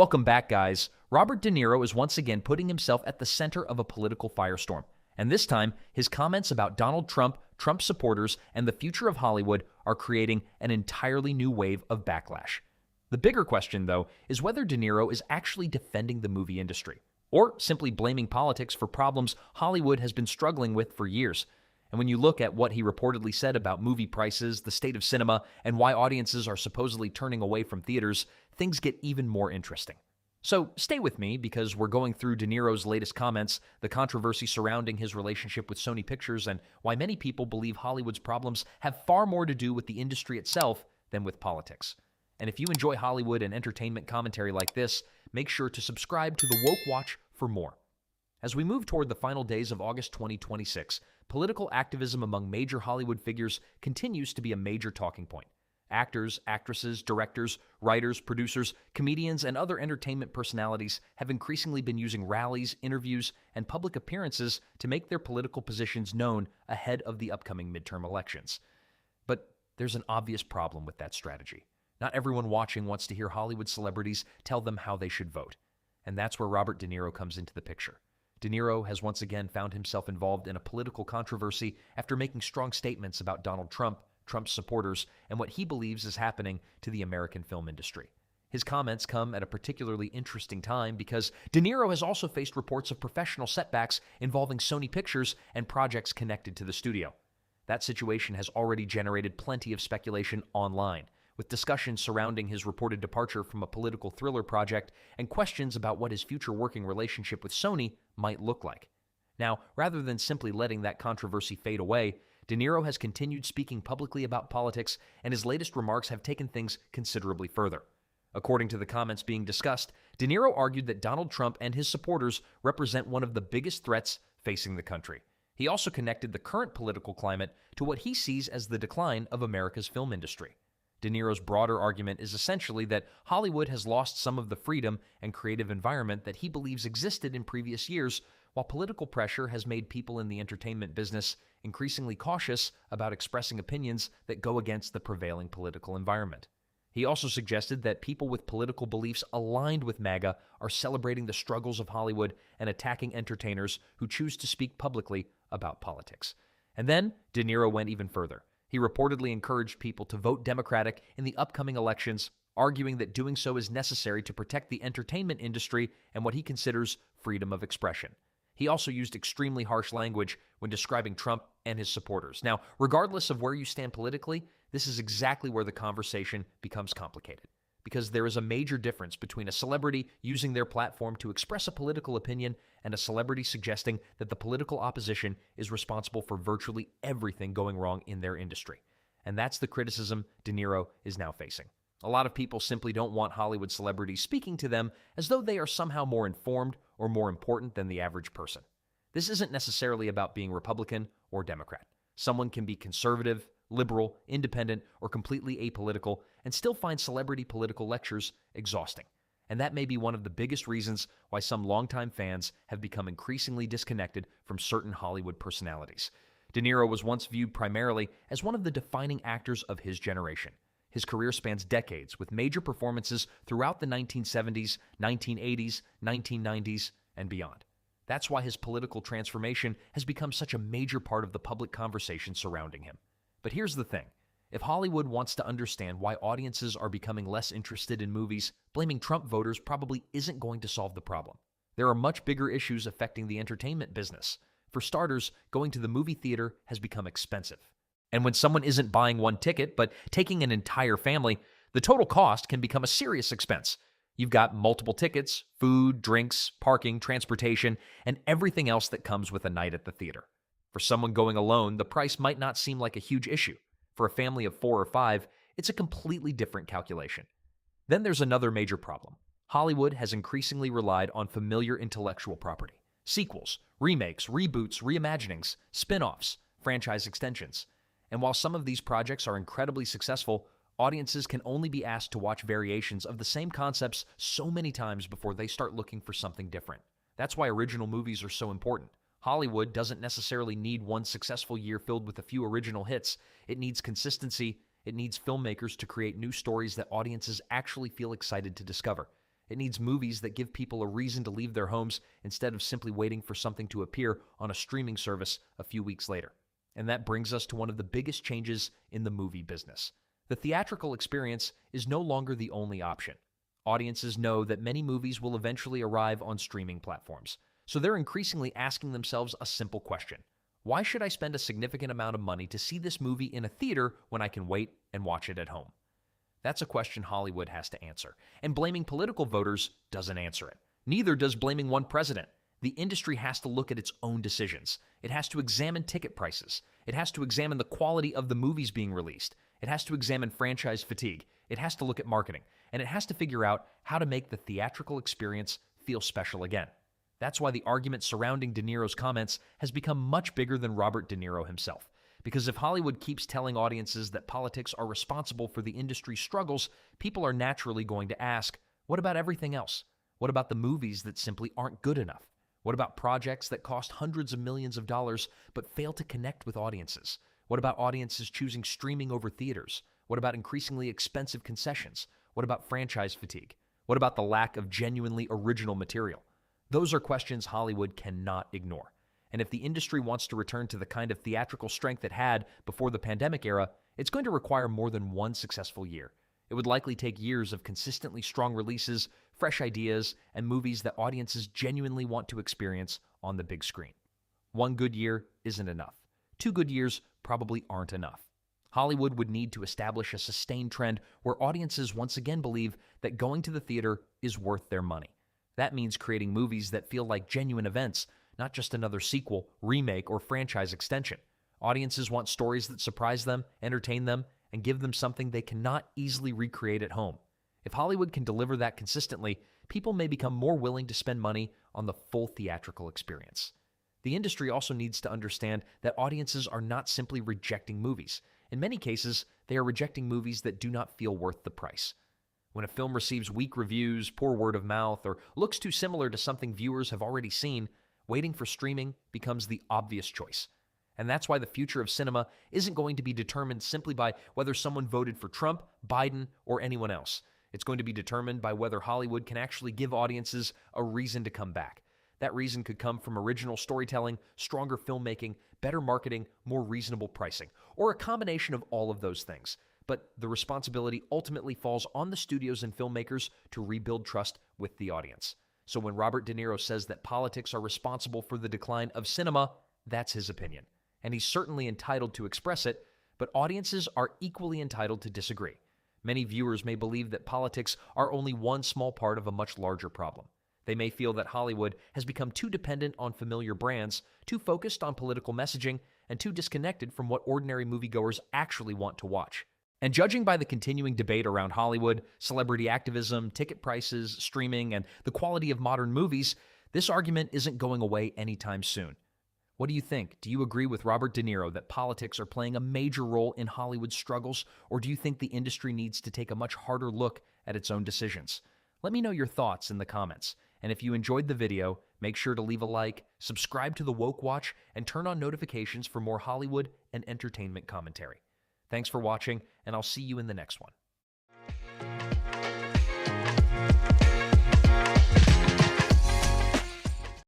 Welcome back, guys. Robert De Niro is once again putting himself at the center of a political firestorm. And this time, his comments about Donald Trump, Trump supporters, and the future of Hollywood are creating an entirely new wave of backlash. The bigger question, though, is whether De Niro is actually defending the movie industry, or simply blaming politics for problems Hollywood has been struggling with for years. And when you look at what he reportedly said about movie prices, the state of cinema, and why audiences are supposedly turning away from theaters, things get even more interesting. So stay with me, because we're going through De Niro's latest comments, the controversy surrounding his relationship with Sony Pictures, and why many people believe Hollywood's problems have far more to do with the industry itself than with politics. And if you enjoy Hollywood and entertainment commentary like this, make sure to subscribe to the WokeWatch for more. As we move toward the final days of August 2026, political activism among major Hollywood figures continues to be a major talking point. Actors, actresses, directors, writers, producers, comedians, and other entertainment personalities have increasingly been using rallies, interviews, and public appearances to make their political positions known ahead of the upcoming midterm elections. But there's an obvious problem with that strategy. Not everyone watching wants to hear Hollywood celebrities tell them how they should vote. And that's where Robert De Niro comes into the picture. De Niro has once again found himself involved in a political controversy after making strong statements about Donald Trump, Trump's supporters, and what he believes is happening to the American film industry. His comments come at a particularly interesting time because De Niro has also faced reports of professional setbacks involving Sony Pictures and projects connected to the studio. That situation has already generated plenty of speculation online, with discussions surrounding his reported departure from a political thriller project and questions about what his future working relationship with Sony might look like. Now, rather than simply letting that controversy fade away, De Niro has continued speaking publicly about politics, and his latest remarks have taken things considerably further. According to the comments being discussed, De Niro argued that Donald Trump and his supporters represent one of the biggest threats facing the country. He also connected the current political climate to what he sees as the decline of America's film industry. De Niro's broader argument is essentially that Hollywood has lost some of the freedom and creative environment that he believes existed in previous years, while political pressure has made people in the entertainment business increasingly cautious about expressing opinions that go against the prevailing political environment. He also suggested that people with political beliefs aligned with MAGA are celebrating the struggles of Hollywood and attacking entertainers who choose to speak publicly about politics. And then De Niro went even further. He reportedly encouraged people to vote Democratic in the upcoming elections, arguing that doing so is necessary to protect the entertainment industry and what he considers freedom of expression. He also used extremely harsh language when describing Trump and his supporters. Now, regardless of where you stand politically, this is exactly where the conversation becomes complicated, because there is a major difference between a celebrity using their platform to express a political opinion and a celebrity suggesting that the political opposition is responsible for virtually everything going wrong in their industry. And that's the criticism De Niro is now facing. A lot of people simply don't want Hollywood celebrities speaking to them as though they are somehow more informed or more important than the average person. This isn't necessarily about being Republican or Democrat. Someone can be conservative, liberal, independent, or completely apolitical and still find celebrity political lectures exhausting. And that may be one of the biggest reasons why some longtime fans have become increasingly disconnected from certain Hollywood personalities. De Niro was once viewed primarily as one of the defining actors of his generation. His career spans decades, with major performances throughout the 1970s, 1980s, 1990s, and beyond. That's why his political transformation has become such a major part of the public conversation surrounding him. But here's the thing. If Hollywood wants to understand why audiences are becoming less interested in movies, blaming Trump voters probably isn't going to solve the problem. There are much bigger issues affecting the entertainment business. For starters, going to the movie theater has become expensive. And when someone isn't buying one ticket, but taking an entire family, the total cost can become a serious expense. You've got multiple tickets, food, drinks, parking, transportation, and everything else that comes with a night at the theater. For someone going alone, the price might not seem like a huge issue. For a family of 4 or 5, it's a completely different calculation. Then there's another major problem. Hollywood has increasingly relied on familiar intellectual property. Sequels, remakes, reboots, reimaginings, spin-offs, franchise extensions. And while some of these projects are incredibly successful, audiences can only be asked to watch variations of the same concepts so many times before they start looking for something different. That's why original movies are so important. Hollywood doesn't necessarily need one successful year filled with a few original hits. It needs consistency. It needs filmmakers to create new stories that audiences actually feel excited to discover. It needs movies that give people a reason to leave their homes instead of simply waiting for something to appear on a streaming service a few weeks later. And that brings us to one of the biggest changes in the movie business. The theatrical experience is no longer the only option. Audiences know that many movies will eventually arrive on streaming platforms, so they're increasingly asking themselves a simple question. Why should I spend a significant amount of money to see this movie in a theater when I can wait and watch it at home? That's a question Hollywood has to answer, and blaming political voters doesn't answer it. Neither does blaming one president. The industry has to look at its own decisions. It has to examine ticket prices. It has to examine the quality of the movies being released. It has to examine franchise fatigue. It has to look at marketing. And it has to figure out how to make the theatrical experience feel special again. That's why the argument surrounding De Niro's comments has become much bigger than Robert De Niro himself. Because if Hollywood keeps telling audiences that politics are responsible for the industry's struggles, people are naturally going to ask, what about everything else? What about the movies that simply aren't good enough? What about projects that cost hundreds of millions of dollars but fail to connect with audiences? What about audiences choosing streaming over theaters? What about increasingly expensive concessions? What about franchise fatigue? What about the lack of genuinely original material? Those are questions Hollywood cannot ignore. And if the industry wants to return to the kind of theatrical strength it had before the pandemic era, it's going to require more than one successful year. It would likely take years of consistently strong releases, fresh ideas, and movies that audiences genuinely want to experience on the big screen. One good year isn't enough. 2 good years probably aren't enough. Hollywood would need to establish a sustained trend where audiences once again believe that going to the theater is worth their money. That means creating movies that feel like genuine events, not just another sequel, remake, or franchise extension. Audiences want stories that surprise them, entertain them, and give them something they cannot easily recreate at home. If Hollywood can deliver that consistently, people may become more willing to spend money on the full theatrical experience. The industry also needs to understand that audiences are not simply rejecting movies. In many cases, they are rejecting movies that do not feel worth the price. When a film receives weak reviews, poor word of mouth, or looks too similar to something viewers have already seen, waiting for streaming becomes the obvious choice. And that's why the future of cinema isn't going to be determined simply by whether someone voted for Trump, Biden, or anyone else. It's going to be determined by whether Hollywood can actually give audiences a reason to come back. That reason could come from original storytelling, stronger filmmaking, better marketing, more reasonable pricing, or a combination of all of those things. But the responsibility ultimately falls on the studios and filmmakers to rebuild trust with the audience. So when Robert De Niro says that politics are responsible for the decline of cinema, that's his opinion. And he's certainly entitled to express it, but audiences are equally entitled to disagree. Many viewers may believe that politics are only one small part of a much larger problem. They may feel that Hollywood has become too dependent on familiar brands, too focused on political messaging, and too disconnected from what ordinary moviegoers actually want to watch. And judging by the continuing debate around Hollywood, celebrity activism, ticket prices, streaming, and the quality of modern movies, this argument isn't going away anytime soon. What do you think? Do you agree with Robert De Niro that politics are playing a major role in Hollywood's struggles, or do you think the industry needs to take a much harder look at its own decisions? Let me know your thoughts in the comments. And if you enjoyed the video, make sure to leave a like, subscribe to the WokeWatch, and turn on notifications for more Hollywood and entertainment commentary. Thanks for watching, and I'll see you in the next one.